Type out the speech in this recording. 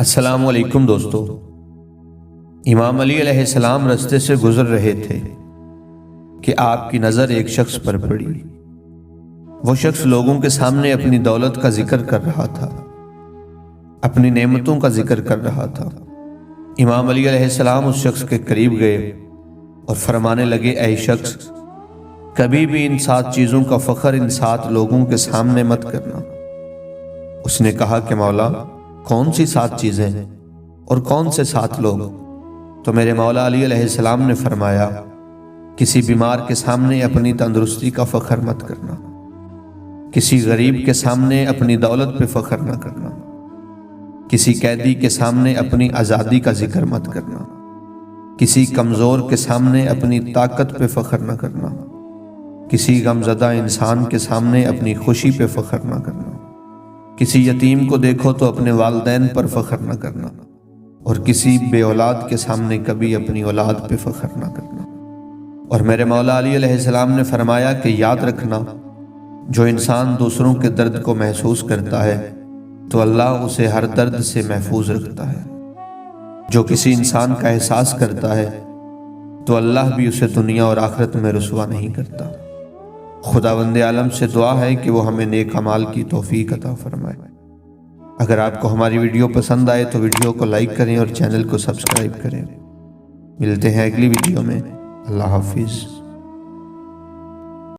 السلام علیکم دوستو۔ امام علی علیہ السلام رستے سے گزر رہے تھے کہ آپ کی نظر ایک شخص پر پڑی۔ وہ شخص لوگوں کے سامنے اپنی دولت کا ذکر کر رہا تھا، اپنی نعمتوں کا ذکر کر رہا تھا۔ امام علی علیہ السلام اس شخص کے قریب گئے اور فرمانے لگے، اے شخص، کبھی بھی ان 7 چیزوں کا فخر ان 7 لوگوں کے سامنے مت کرنا۔ اس نے کہا کہ مولا، کون سی 7 چیزیں اور کون سے 7 لوگ؟ تو میرے مولا علی علیہ السلام نے فرمایا، کسی بیمار کے سامنے اپنی تندرستی کا فخر مت کرنا، کسی غریب کے سامنے اپنی دولت پہ فخر نہ کرنا، کسی قیدی کے سامنے اپنی آزادی کا ذکر مت کرنا، کسی کمزور کے سامنے اپنی طاقت پہ فخر نہ کرنا، کسی غمزدہ انسان کے سامنے اپنی خوشی پہ فخر نہ کرنا، کسی یتیم کو دیکھو تو اپنے والدین پر فخر نہ کرنا، اور کسی بے اولاد کے سامنے کبھی اپنی اولاد پہ فخر نہ کرنا۔ اور میرے مولا علی علیہ السلام نے فرمایا کہ یاد رکھنا، جو انسان دوسروں کے درد کو محسوس کرتا ہے تو اللہ اسے ہر درد سے محفوظ رکھتا ہے۔ جو کسی انسان کا احساس کرتا ہے تو اللہ بھی اسے دنیا اور آخرت میں رسوا نہیں کرتا۔ خداوند عالم سے دعا ہے کہ وہ ہمیں نیک اعمال کی توفیق عطا فرمائے۔ اگر آپ کو ہماری ویڈیو پسند آئے تو ویڈیو کو لائک کریں اور چینل کو سبسکرائب کریں۔ ملتے ہیں اگلی ویڈیو میں۔ اللہ حافظ۔